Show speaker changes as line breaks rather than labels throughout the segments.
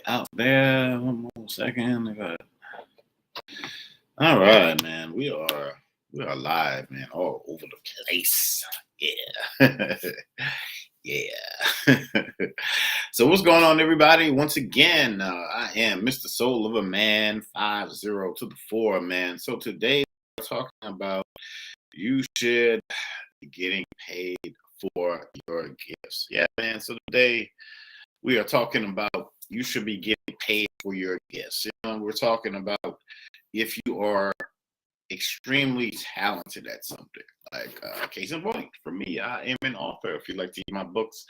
out there. One more second. All right, man. We are live, man, all over the place. Yeah. Yeah. So what's going on, everybody? Once again, I am Mr. Soul of a Man, 50 to the 4, man. So today we're talking about you should be getting paid for your gifts. Yeah, man. So today we are talking about you should be getting paid for your gifts. We're talking about if you are extremely talented at something. Like case in point, for me, I am an author. If you'd like to read my books,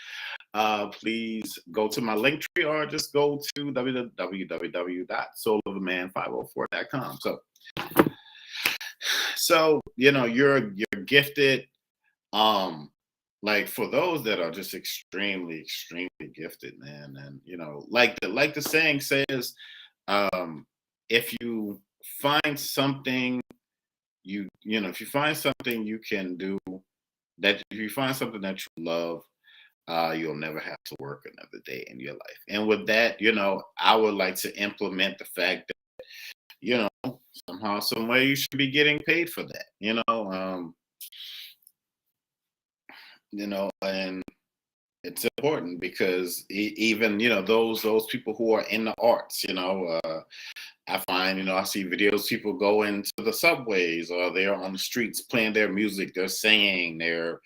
please go to my link tree or just go to www.soulofaman504.com. So you're gifted. Um, like for those that are just extremely gifted, man, and like the saying says, um, if you find something if you find something you can do, that if you find something that you love, you'll never have to work another day in your life. And with that, I would like to implement the fact that, somehow, some way you should be getting paid for that. And it's important because even those people who are in the arts, I find, I see videos, people go into the subways or they're on the streets playing their music, they're singing, they're,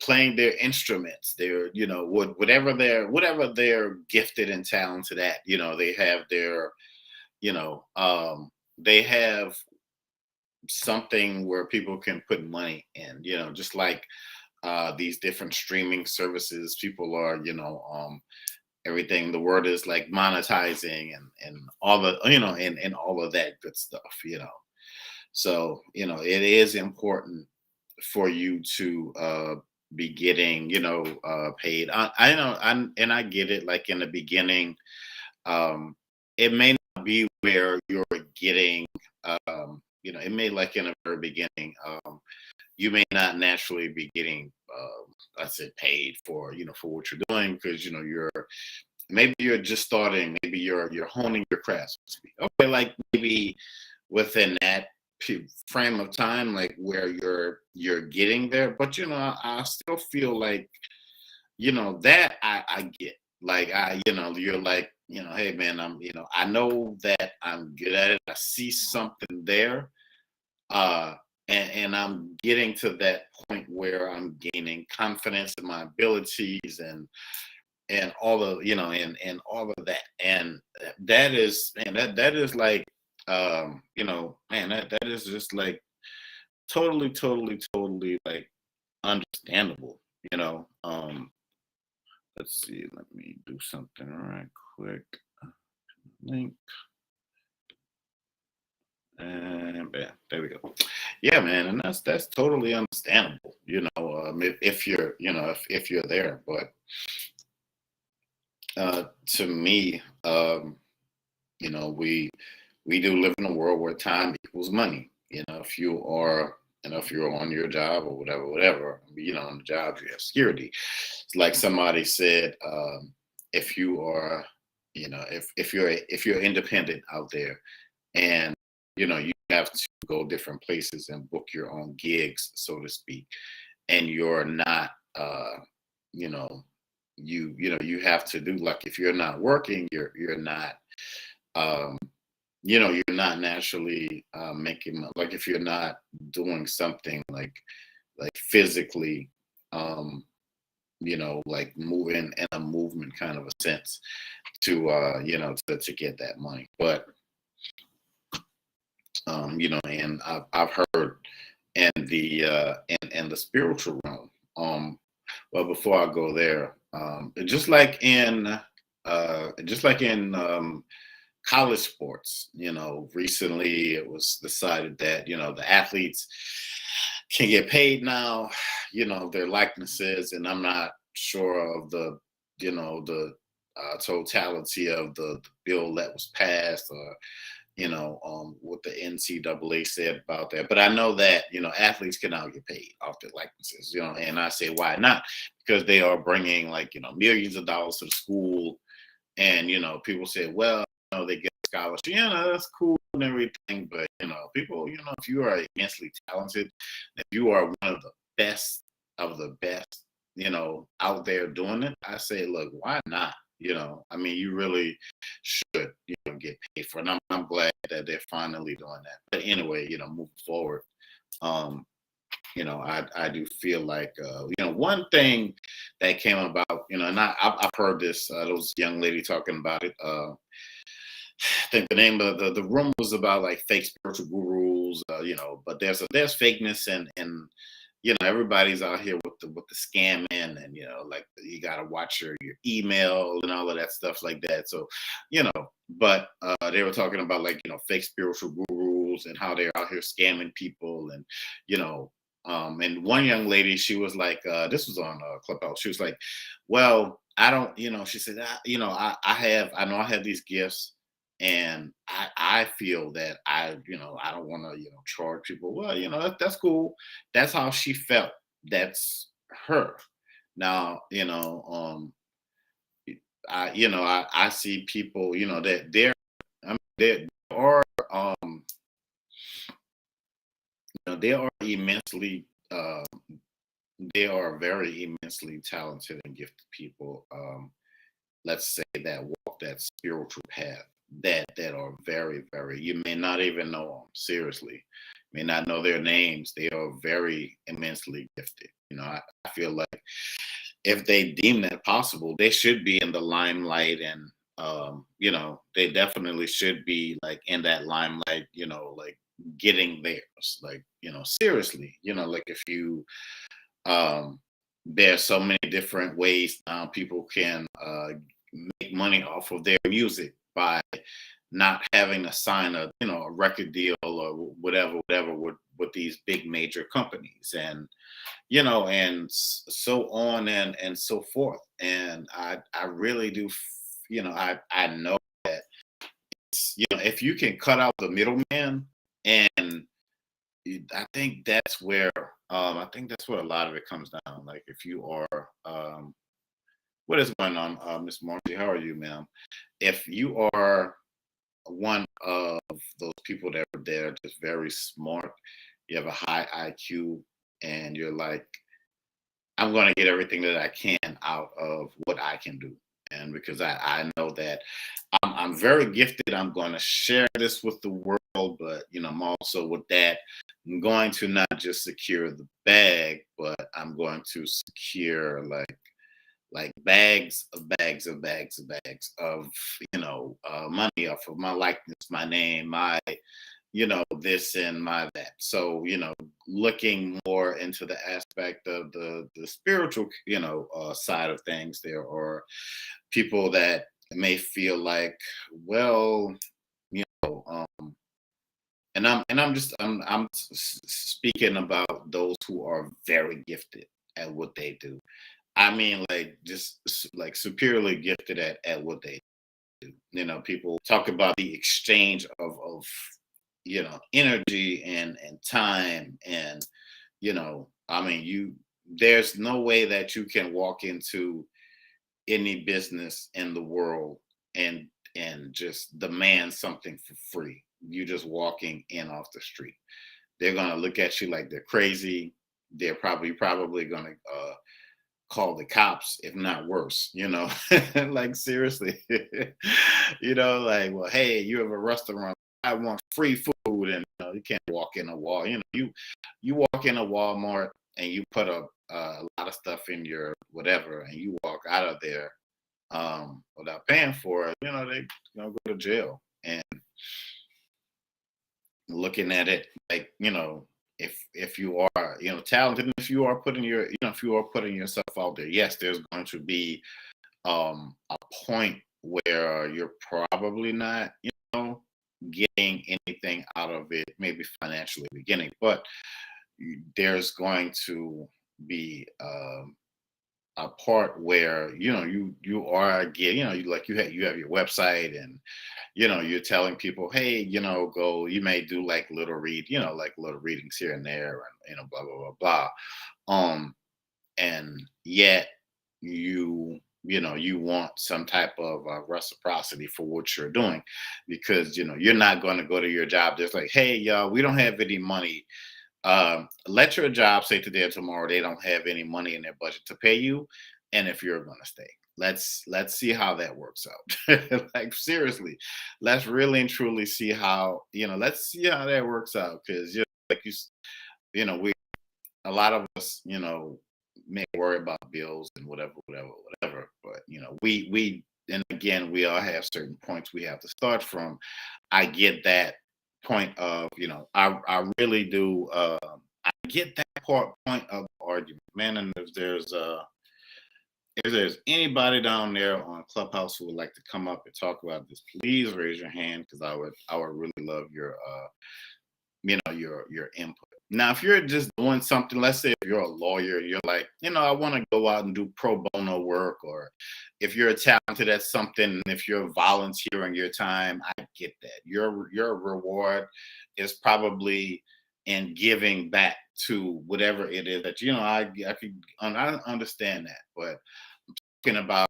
playing their instruments, they're, whatever they're gifted and talented at, they have their, they have something where people can put money in, just like these different streaming services, people are, everything, the word is like monetizing and all the and all of that good stuff. So it is important for you to be getting paid. I know, and I get it. Like in the beginning, it may not be where you're getting it may, like in the very beginning, you may not naturally be getting I said paid for for what you're doing, because maybe you're just starting, maybe you're honing your craft, so to speak. Okay, like maybe within that frame of time, like where you're getting there, but I still feel like that I get, like you're like, hey man, I know that I'm good at it, I see something there, uh and I'm getting to that point where I'm gaining confidence in my abilities and all of and all of that, and that is, man, that is like, man, that is just like totally like understandable. Let's see, let me do something right quick. Link. And bam, there we go. Yeah, man, and that's totally understandable. If you're, if you're there, but to me, we do live in a world where time equals money. If you are, if you're on your job or whatever, on the job you have security. It's like somebody said, if you are, if you're independent out there, and you have to go different places and book your own gigs, so to speak, and you're not, you know, you have to do, like, if you're not working, you're not, um, you're not naturally making, like, if you're not doing something like physically, um, like moving in a movement kind of a sense to to get that money. But and I've heard in the in the spiritual realm. Well, before I go there, just like in college sports, recently it was decided that the athletes can get paid now, their likenesses, and I'm not sure of the totality of the bill that was passed, or what the NCAA said about that. But I know that, athletes can now get paid off their likenesses, and I say, why not? Because they are bringing, like, millions of dollars to the school. And people say, well, they get a scholarship. That's cool and everything, but people, if you are immensely talented, if you are one of the best of the best, out there doing it, I say, look, why not? I mean, you really should, get paid for it. And I'm glad that they're finally doing that. But anyway, moving forward, um, I do feel like, one thing that came about, and I've heard this, those young lady talking about it. I think the name of the room was about like fake spiritual gurus, but there's fakeness, and everybody's out here with the scamming, and like you got to watch your email and all of that stuff like that. So, but they were talking about like fake spiritual gurus and how they're out here scamming people, and you know and one young lady, she was like, this was on Clubhouse. She was like, well, I don't, she said, I know I have these gifts, and I feel that I don't want to, charge people. Well, that's cool. That's how she felt. That's her. Now, I see people, that I mean, there are, they are immensely, they are very immensely talented and gifted people. Let's say that walk that spiritual path, that are very, very, you may not even know them, seriously, may not know their names. They are very immensely gifted. I feel like if they deem that possible, they should be in the limelight, and they definitely should be like in that limelight, like getting theirs, like seriously, like if you there's so many different ways now people can make money off of their music by not having to sign a a record deal or whatever with these big major companies, and so on and so forth. And I really do I know that if you can cut out the middleman, and I think that's where a lot of it comes down. Like if you are what is going on, Miss Marcy? How are you, ma'am? If you are one of those people that are there, just very smart, you have a high IQ, and you're like, I'm going to get everything that I can out of what I can do. And because I know that I'm very gifted, I'm going to share this with the world, but I'm also with that, I'm going to not just secure the bag, but I'm going to secure like bags of bags of bags of bags of money off of my likeness, my name, my this and my that. So looking more into the aspect of the spiritual side of things, there are people that may feel like, well, and I'm just speaking about those who are very gifted at what they do. I mean, like just like superiorly gifted at what they do. People talk about the exchange of energy and time, and I mean, there's no way that you can walk into any business in the world and just demand something for free. You just walking in off the street. They're gonna look at you like they're crazy. They're probably gonna call the cops, if not worse. Like seriously, like, well, hey, you have a restaurant. I want free food, and you can't walk in a wall. You walk in a Walmart and you put a lot of stuff in your whatever, and you walk out of there without paying for it. They go to jail. And looking at it like if you are talented, and if you are putting if you are putting yourself out there, yes, there's going to be a point where you're probably not getting anything out of it, maybe financially beginning, but there's going to be a part where you are getting you have your website, and you're telling people, hey, go, you may do like little like little readings here and there, and blah blah blah blah, and yet you you want some type of reciprocity for what you're doing, because you're not going to go to your job just like, hey, y'all, we don't have any money. Let your job say today or tomorrow they don't have any money in their budget to pay you, and if you're going to stay, let's see how that works out. Like, seriously, let's really and truly see how, let's see how that works out, because like we, a lot of us, may worry about bills and whatever, whatever, whatever. But and again, we all have certain points we have to start from. I get that point of, I really do. I get that point of the argument, man. And if there's anybody down there on Clubhouse who would like to come up and talk about this, please raise your hand, because I would really love your input. Now, if you're just doing something, let's say if you're a lawyer, you're like, I want to go out and do pro bono work, or if you're talented at something, if you're volunteering your time, I get that. Your reward is probably in giving back to whatever it is that, I understand that. But talking about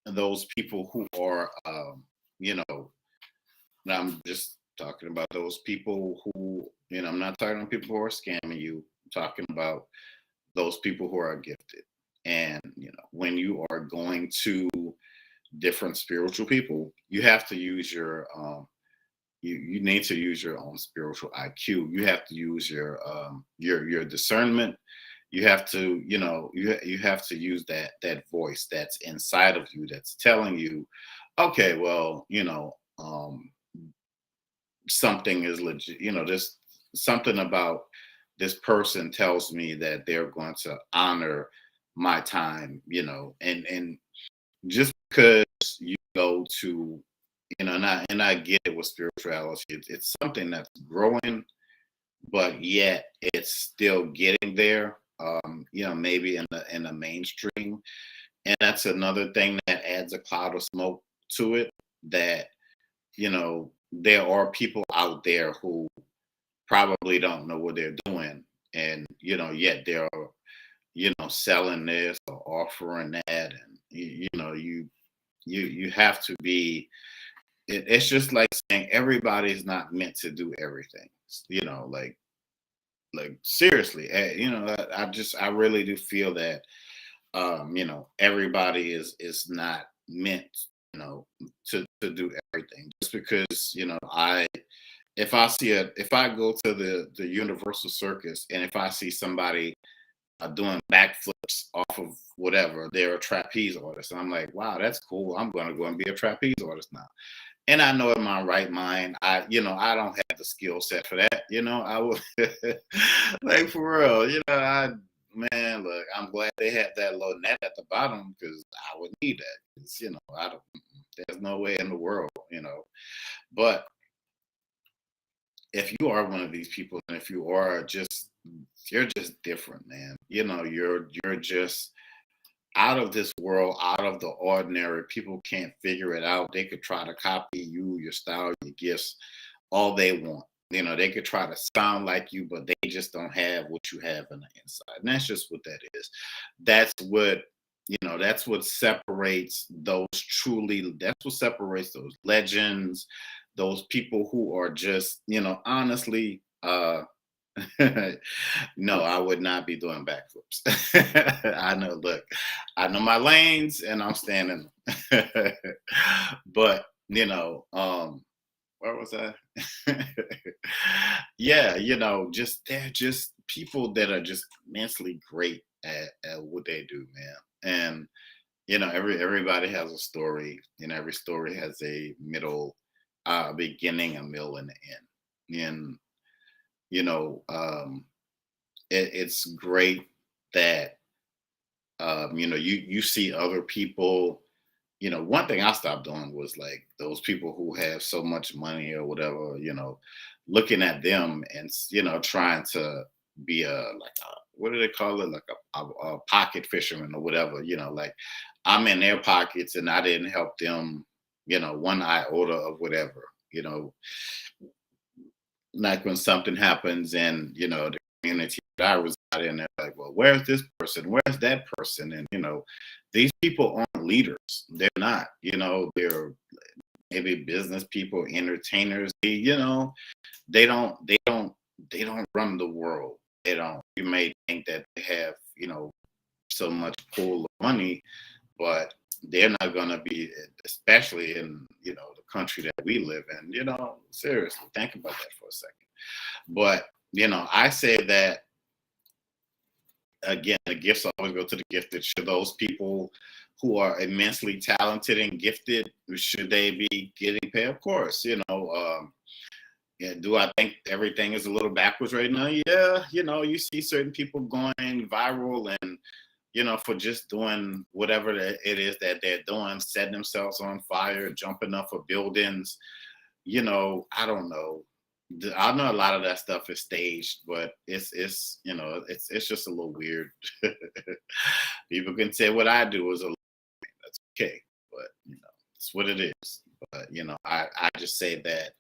those people who are, I'm just talking about those people who, I'm not talking about people who are scamming you. I'm talking about those people who are gifted. And, when you are going to different spiritual people, you have to use you need to use your own spiritual IQ. You have to use your discernment. You have to, you have to use that voice that's inside of you that's telling you, okay, well, something is legit. This something about this person tells me that they're going to honor my time. And just because you go to, and I get it with spirituality, it's something that's growing, but yet it's still getting there. Maybe in the mainstream, and that's another thing that adds a cloud of smoke to it. That there are people out there who probably don't know what they're doing, and yet they're selling this or offering that, and you have to be. It's just like saying everybody's not meant to do everything. Like seriously, I really do feel that everybody is not meant, to do everything. Just because if I go to the Universal Circus, and if I see somebody doing backflips off of whatever, they're a trapeze artist, and I'm like, wow, that's cool. I'm going to go and be a trapeze artist now. And I know in my right mind, I don't have the skill set for that. I would like, for real. Man, look, I'm glad they had that little net at the bottom, because I would need that. 'Cause, I don't. There's no way in the world. But if you are one of these people, and if you're just different, man. You're just out of this world, out of the ordinary. People can't figure it out. They could try to copy you, your style, your gifts, all they want. They could try to sound like you, but they just don't have what you have in the inside. And that's just what that is. That's what separates that's what separates those legends, those people who are just, honestly, no, I would not be doing backflips. I know, look, I know my lanes, and I'm standing. But, where was I? Yeah, they're just people that are just immensely great at what they do, man. And, everybody has a story, and every story has a middle, beginning, a middle, and an end. And, it's great that you see other people. One thing I stopped doing was, like, those people who have so much money or whatever, looking at them and trying to be what do they call it, like a pocket fisherman or whatever. Like, I'm in their pockets, and I didn't help them, one iota of whatever. Like, when something happens in the community that I was somebody and they're like, well, where's this person? Where's that person? And, these people aren't leaders. They're not, they're maybe business people, entertainers. They don't, they don't, they don't run the world. They don't. You may think that they have, so much pool of money, but they're not going to be, especially in, the country that we live in. Seriously, think about that for a second. But, I say that again, the gifts always go to the gifted. Should those people who are immensely talented and gifted, should they be getting paid? Of course, yeah, do I think everything is a little backwards right now? Yeah, you see certain people going viral and, for just doing whatever it is that they're doing, setting themselves on fire, jumping up for buildings. I don't know. I know a lot of that stuff is staged, but it's just a little weird. People can say what I do is a that's okay, but it's what it is. But I just say that,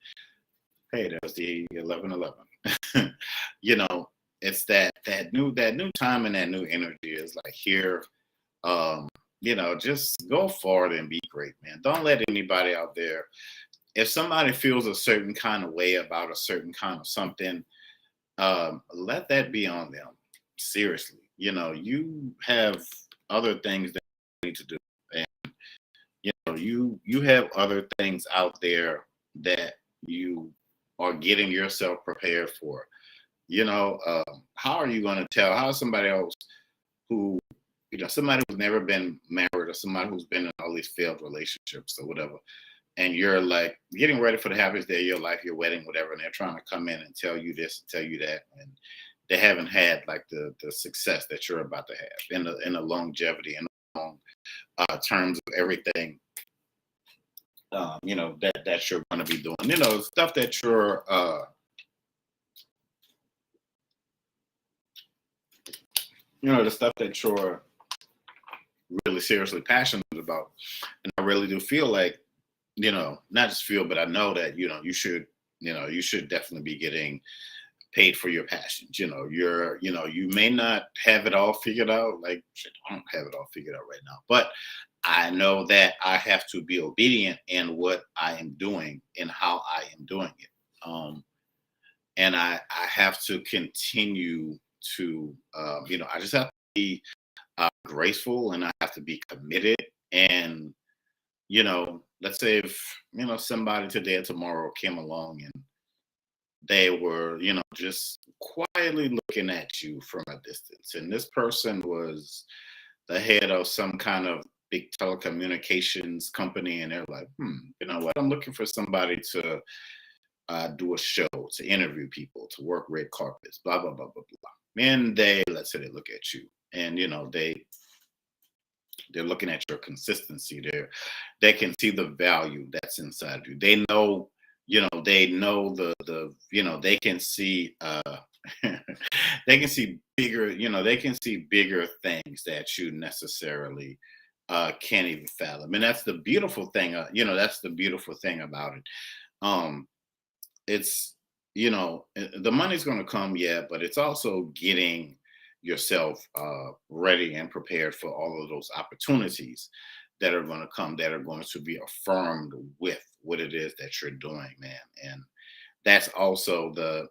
hey, there's the 11:11. you know, it's that new time and that new energy is like here. Um, just go forward and be great, man. Don't let anybody out there. If somebody feels a certain kind of way about a certain kind of something, let that be on them. Seriously, you have other things that you need to do, and you have other things out there that you are getting yourself prepared for. How are you going to tell how somebody else who somebody who's never been married or somebody who's been in all these failed relationships or whatever, and you're like getting ready for the happiest day of your life, your wedding, whatever, and they're trying to come in and tell you this, tell you that, and they haven't had like the success that you're about to have in the longevity and long terms of everything. That you're going to be doing. Stuff that you're the stuff that you're really seriously passionate about. And I really do feel like, not just feel, but I know that, you should definitely be getting paid for your passions. You may not have it all figured out. Like, shit, I don't have it all figured out right now, but I know that I have to be obedient in what I am doing and how I am doing it. And I have to continue to, I just have to be graceful and I have to be committed. And, let's say if, somebody today or tomorrow came along and they were, just quietly looking at you from a distance. And this person was the head of some kind of big telecommunications company. And they're like, you know what? I'm looking for somebody to do a show, to interview people, to work red carpets, blah, blah, blah, blah, blah. And let's say they look at you and, they're looking at your consistency there. They can see the value that's inside you. They know, they know they can see, they can see bigger, they can see bigger things that you necessarily can't even fathom. And that's the beautiful thing. That's the beautiful thing about it. Um, it's the money's going to come, yeah, but it's also getting yourself ready and prepared for all of those opportunities that are going to come, that are going to be affirmed with what it is that you're doing, man. And that's also the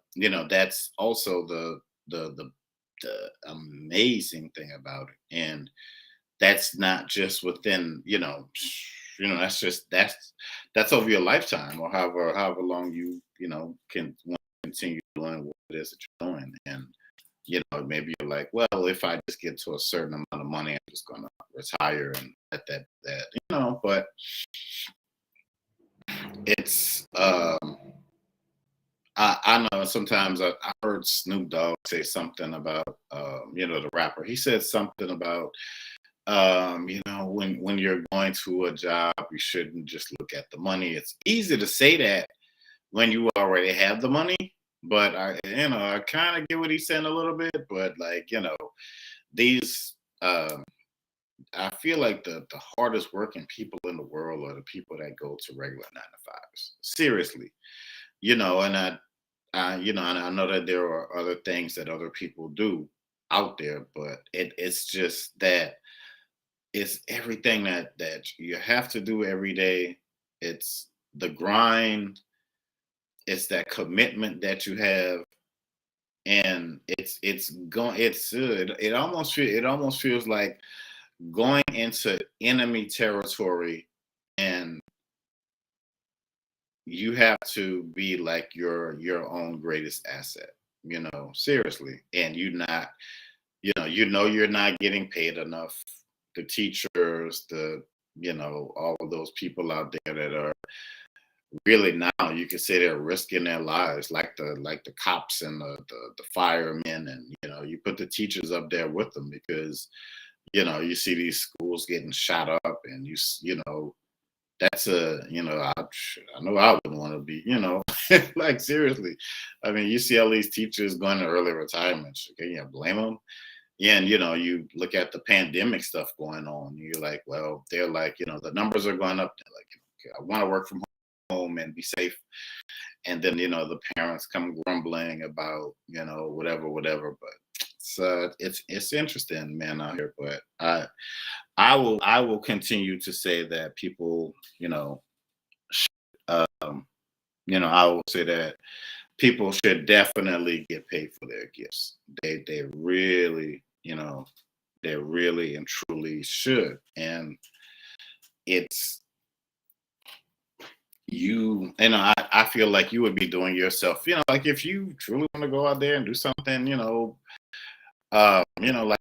amazing thing about it. And that's not just within, that's over your lifetime or however long you can continue doing what it is that you're doing. And maybe you're like, well, if I just get to a certain amount of money, I'm just gonna retire and but it's I know sometimes I heard Snoop Dogg say something about the rapper. He said something about when you're going to a job, you shouldn't just look at the money. It's easy to say that when you already have the money, but I kind of get what he's saying a little bit, but like, these I feel like the hardest working people in the world are the people that go to regular 9 to 5s. Seriously, and and I know that there are other things that other people do out there, but it's just that it's everything that you have to do every day. It's the grind, it's that commitment that you have, and it's going it almost feels like going into enemy territory, and you have to be like your own greatest asset, seriously. And you're not getting paid enough. The teachers, all of those people out there that are really, now you can say they're risking their lives, like the cops and the firemen, and you put the teachers up there with them, because you see these schools getting shot up, and that's I know I wouldn't want to be, like, seriously. I mean, you see all these teachers going to early retirement. Can you blame them? Yeah, and you look at the pandemic stuff going on. You're like, well, they're like, the numbers are going up. They're like, okay, I want to work from home and be safe. And then the parents come grumbling about whatever. But it's interesting, man, out here. But I will continue to say that people, um, I will say that people should definitely get paid for their gifts. They really, they really and truly should. And it's I feel like you would be doing yourself, like, if you truly want to go out there and do something, like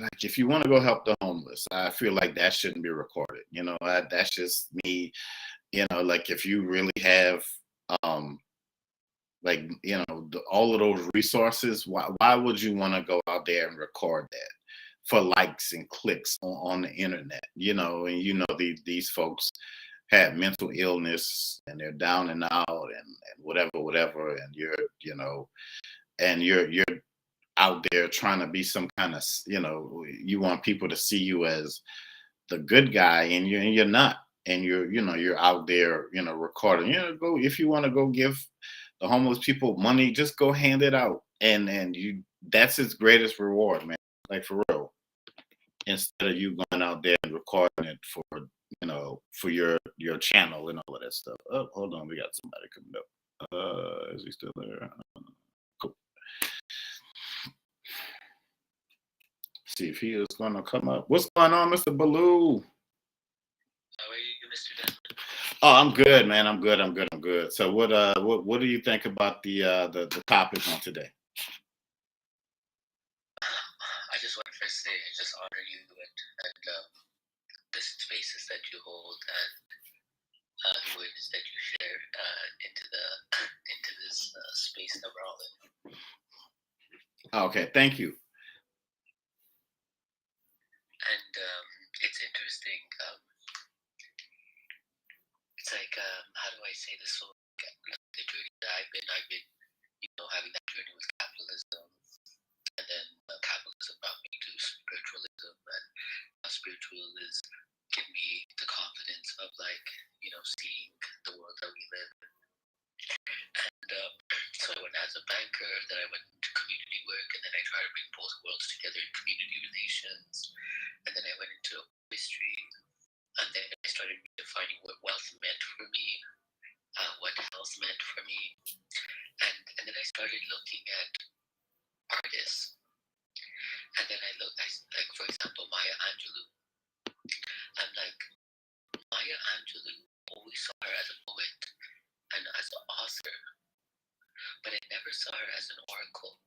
like if you want to go help the homeless, I feel like that shouldn't be recorded. That's just me. Like, if you really have, um, like, all of those resources, why would you want to go out there and record that for likes and clicks on the internet? And these folks had mental illness, and they're down and out, and whatever, and you're out there trying to be some kind of, you want people to see you as the good guy, and you're not. And you're out there, recording. Go, if you want to go give the homeless people money, just go hand it out, and that's its greatest reward, man. Like, for real. Instead of you going out there and recording it for your channel and all of that stuff. Oh, hold on, we got somebody coming up. Is he still there? Cool. See if he is going to come up. What's going on, Mr. Baloo?
How are you, Mr. Dan?
Oh, I'm good, man. I'm good. So what do you think about the topic on today?
I just want to first say I just honor you and the spaces that you hold, and the words that you share into this space that we're all in.
Okay, thank you.
And it's interesting. It's like, how do I say this? So, the journey that I've been, having that journey with capitalism, and then capitalism brought me to spiritualism, and spiritual is give me the confidence of, like, seeing the world that we live in. And so I went as a banker, then I went into community work, and then I tried to bring both worlds together in community relations, and then I went into history, and then I started defining what wealth meant for me, what health meant for me, and then I started looking at artists, and then I looked, like, for example, Maya Angelou. I'm like, Maya Angelou, always saw her as a poet and as an author, but I never saw her as an oracle.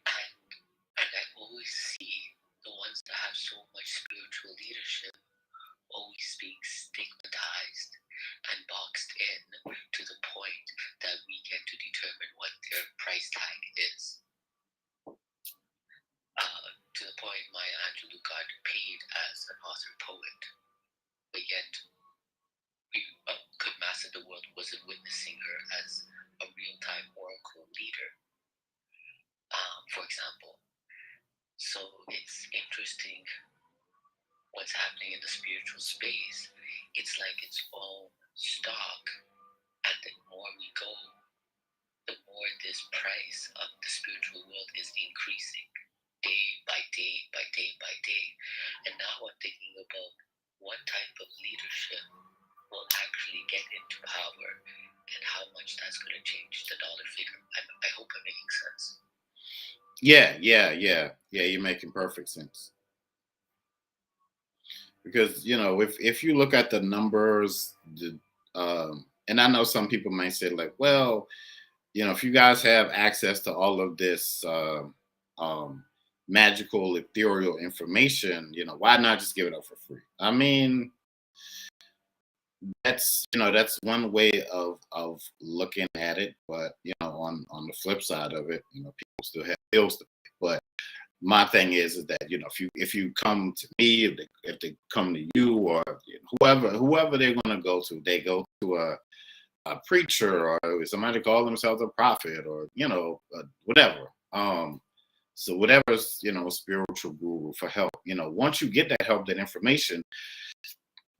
And I always see the ones that have so much spiritual leadership always being stigmatized and boxed in to the point that we get to determine what their price tag is. To the point Maya Angelou got paid as an author poet, but yet a good mass of the world wasn't witnessing her as a real-time oracle leader, for example. So it's interesting what's happening in the spiritual space. It's like its own stock, and the more we go, the the more this price of the spiritual world is increasing day by day by day by day. And now I'm thinking about what type of leadership will actually get into power and how much that's going to change the dollar figure. I hope I'm making sense.
Yeah, yeah, yeah, yeah. You're making perfect sense because if you look at the numbers, and I know some people might say like, well, if you guys have access to all of this um, magical, ethereal information, why not just give it up for free? I mean, that's one way of looking at it, but on the flip side of it, people still have bills to pay. But my thing is that if you come to me, if they come to you, or whoever they're going to go to, they go to a preacher, or somebody call themselves a prophet, or whatever. So whatever's spiritual guru for help. Once you get that help, that information,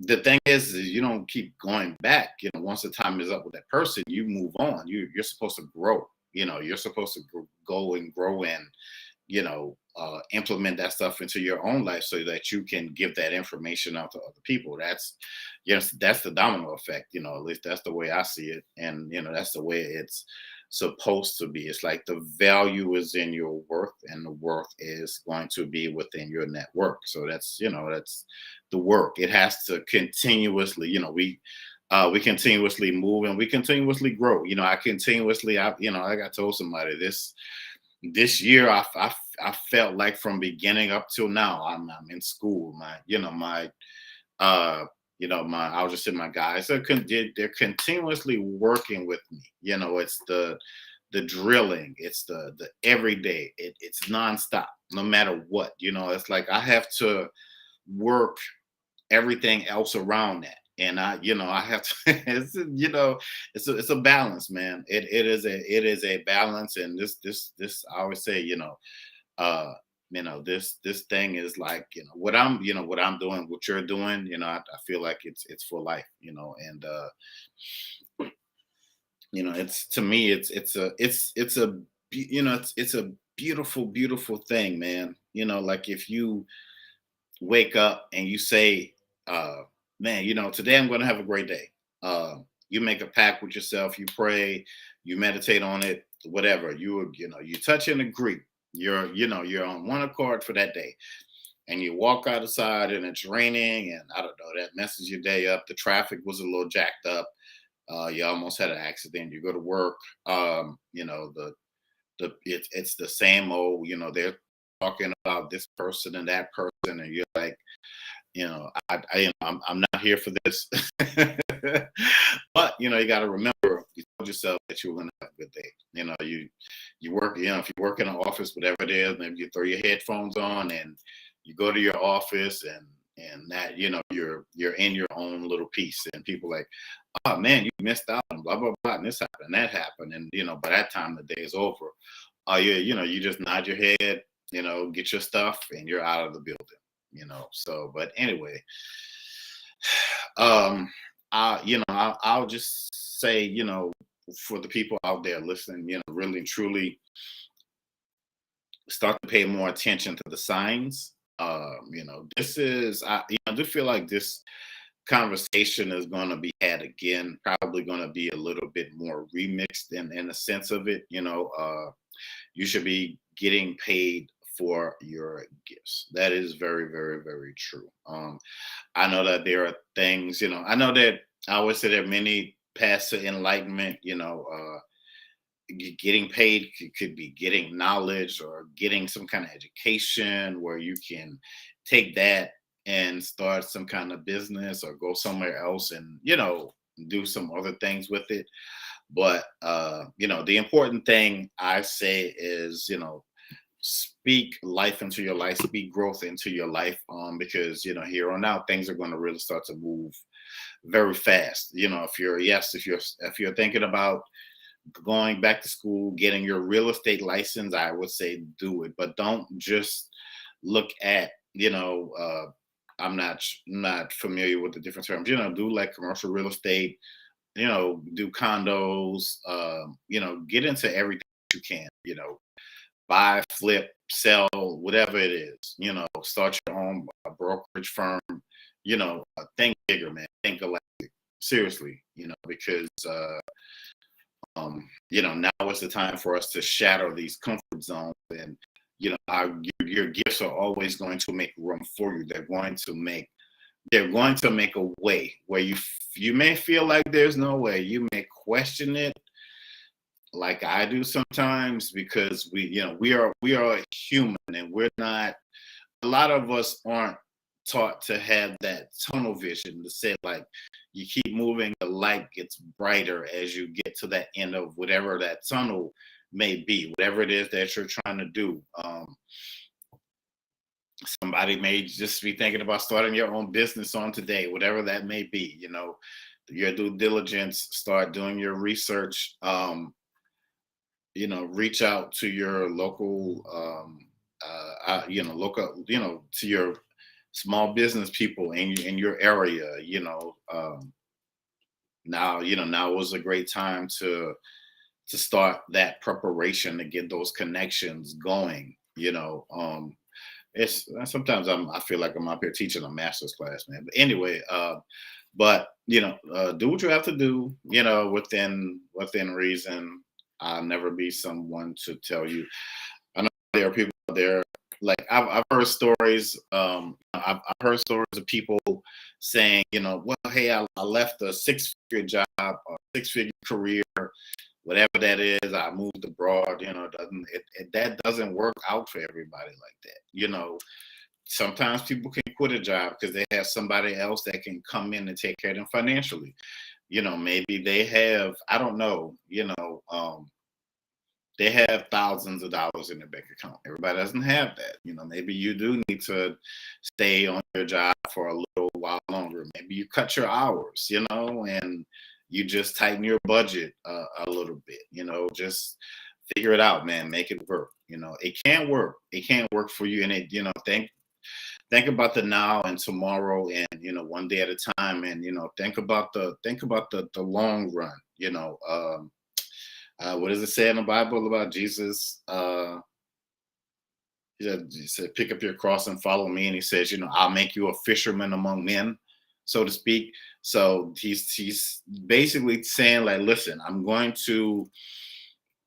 the thing is you don't keep going back. Once the time is up with that person, you move on. You're supposed to grow. You're supposed to go and grow and implement that stuff into your own life so that you can give that information out to other people. That's yes, that's the domino effect. At least that's the way I see it, and that's the way it's supposed to be. It's like the value is in your worth, and the worth is going to be within your network. So that's the work. It has to continuously. We continuously move and we continuously grow. I told somebody this year I felt like from beginning up till now I'm in school. My I'll just say my guys they're continuously working with me. It's the drilling, it's the everyday, it's nonstop, no matter what. It's like I have to work everything else around that. And I have to it's a balance, man. It is a balance. And this I always say, uh this thing is like, what I'm doing, what you're doing, I feel like it's for life, and it's to me it's a beautiful, beautiful thing, man. Like if you wake up and you say, man, today I'm going to have a great day. You make a pact with yourself, you pray, you meditate on it, whatever. You touch and agree. You're on one accord for that day. And you walk outside and it's raining, and I don't know, that messes your day up. The traffic was a little jacked up. You almost had an accident. You go to work. It's the same old. They're talking about this person and that person, and you're like, I'm not here for this. But you got to remember, you told yourself that you were going to have a good day. You work. If you work in an office, whatever it is, maybe you throw your headphones on and you go to your office, and that you're in your own little piece, and people like, oh man, you missed out and blah blah blah, and this happened and that happened, and by that time the day is over. You just nod your head, get your stuff, and you're out of the building. So, but anyway, um I'll just say, for the people out there listening, really and truly start to pay more attention to the signs. This is I do feel like this conversation is going to be had again, probably going to be a little bit more remixed in the sense of it. You should be getting paid for your gifts. That is very, very, very true. I know that there are things, I know that I always say there are many paths to enlightenment. Getting paid could be getting knowledge or getting some kind of education where you can take that and start some kind of business or go somewhere else and do some other things with it. But the important thing I say is, speak life into your life, speak growth into your life, because here on out things are going to really start to move very fast. If you're thinking about going back to school, getting your real estate license, I would say do it, but don't just look at, I'm not familiar with the different terms. Do like commercial real estate, do condos, get into everything you can, buy, flip, sell, whatever it is, start your own brokerage firm, think bigger, man, think galactic, seriously, because, now is the time for us to shatter these comfort zones. And, your gifts are always going to make room for you. They're going to make a way where you may feel like there's no way. You may question it, like I do sometimes, because we are human, and we're not. A lot of us aren't taught to have that tunnel vision to say, like, you keep moving, the light gets brighter as you get to that end of whatever that tunnel may be, whatever it is that you're trying to do. Somebody may just be thinking about starting your own business on today, whatever that may be. Your due diligence, start doing your research. Reach out to your local, to your small business people in your area. Now was a great time to start that preparation to get those connections going. It's sometimes I feel like I'm up here teaching a master's class, man. But anyway, do what you have to do, within reason. I'll never be someone to tell you. I know there are people out there, like I've heard stories. I've heard stories of people saying, well, hey, I left a six-figure job or six-figure career, whatever that is. I moved abroad. That doesn't work out for everybody like that. Sometimes people can quit a job because they have somebody else that can come in and take care of them financially. Maybe they have, I don't know, they have thousands of dollars in their bank account. Everybody doesn't have that. Maybe you do need to stay on your job for a little while longer. Maybe you cut your hours, and you just tighten your budget a little bit. Just figure it out, man. Make it work. It can't work. It can't work for you. And think about the now and tomorrow, and one day at a time, and think about the long run. What does it say in the Bible about Jesus? He said, pick up your cross and follow me. And he says, I'll make you a fisherman among men, so to speak. So he's basically saying, like, listen, I'm going to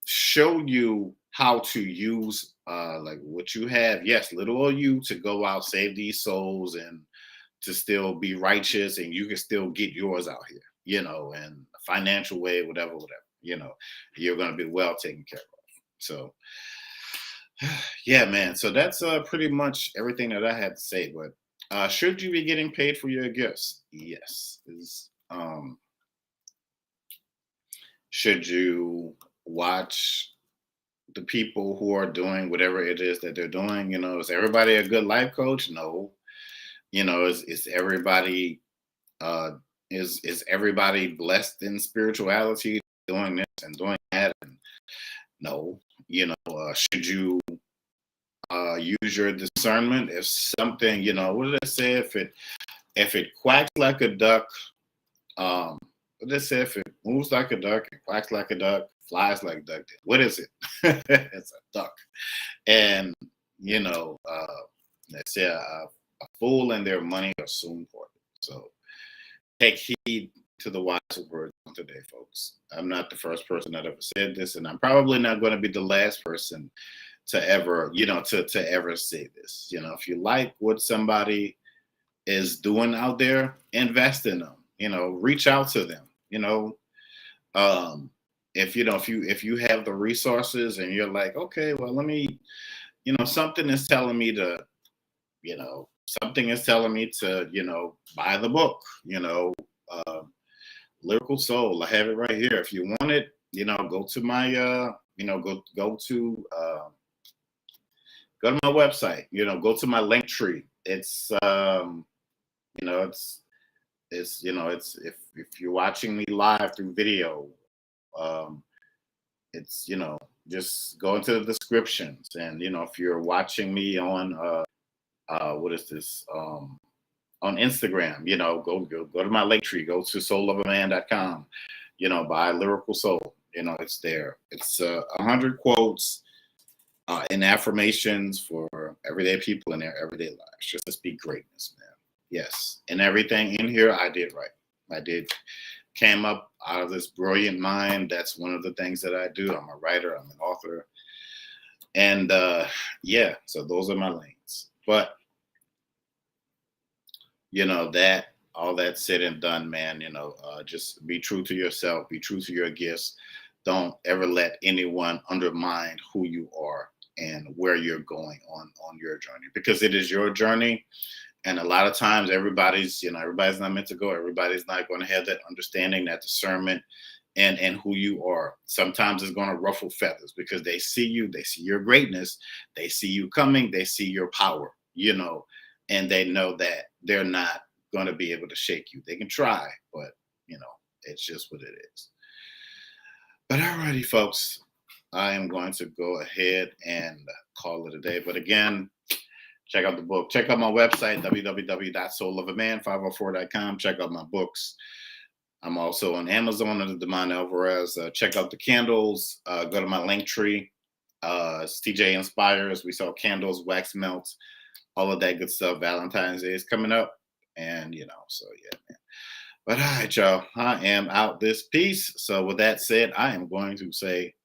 show you how to use like what you have. Yes, little or you, to go out, save these souls, and to still be righteous, and you can still get yours out here, in a financial way, whatever. You're going to be well taken care of. So, yeah, man. So that's pretty much everything that I had to say. But should you be getting paid for your gifts? Yes. Should you watch the people who are doing whatever it is that they're doing? Is everybody a good life coach? No. Is everybody is everybody blessed in spirituality, doing this and doing that? And no. Should you use your discernment? If something, what did I say? If it quacks like a duck, what did I say? If it moves like a duck, it quacks like a duck, flies like a duck, what is it? It's a duck. And they say a fool and their money are soon parted. So take heed to the wise words of today, folks. I'm not the first person that ever said this, and I'm probably not going to be the last person to ever, to ever say this. If you like what somebody is doing out there, invest in them. Reach out to them. If you have the resources and you're like, okay, well, let me, something is telling me to, buy the book. Lyrical Soul. I have it right here. If you want it, go to my, go to my website. Go to my link tree. It's, if you're watching me live through video, it's, just go into the descriptions. And if you're watching me on what is this, on Instagram. Go to my link tree. Go to soulofaman.com. Buy Lyrical Soul. It's there. It's 100 quotes and affirmations for everyday people in their everyday lives. Just be greatness, man. Yes, and everything in here I did right. I did came up out of this brilliant mind. That's one of the things that I do. I'm a writer. I'm an author, and yeah. So those are my lanes. But that all that said and done, man, just be true to yourself, be true to your gifts. Don't ever let anyone undermine who you are and where you're going on your journey, because it is your journey. And a lot of times everybody's not meant to go. Everybody's not going to have that understanding, that discernment, and who you are. Sometimes it's going to ruffle feathers because they see you, they see your greatness, they see you coming, they see your power, and they know that they're not going to be able to shake you. They can try, but it's just what it is. But alrighty, folks, I am going to go ahead and call it a day. But again, check out the book. Check out my website, www.soulofaman504.com. Check out my books. I'm also on Amazon under Demond Alvarez. Check out the candles. Go to my link tree. It's TJ Inspires. We sell candles, wax melts, all of that good stuff. Valentine's Day is coming up. And, so yeah, man. But all right, y'all, I am out this piece. So with that said, I am going to say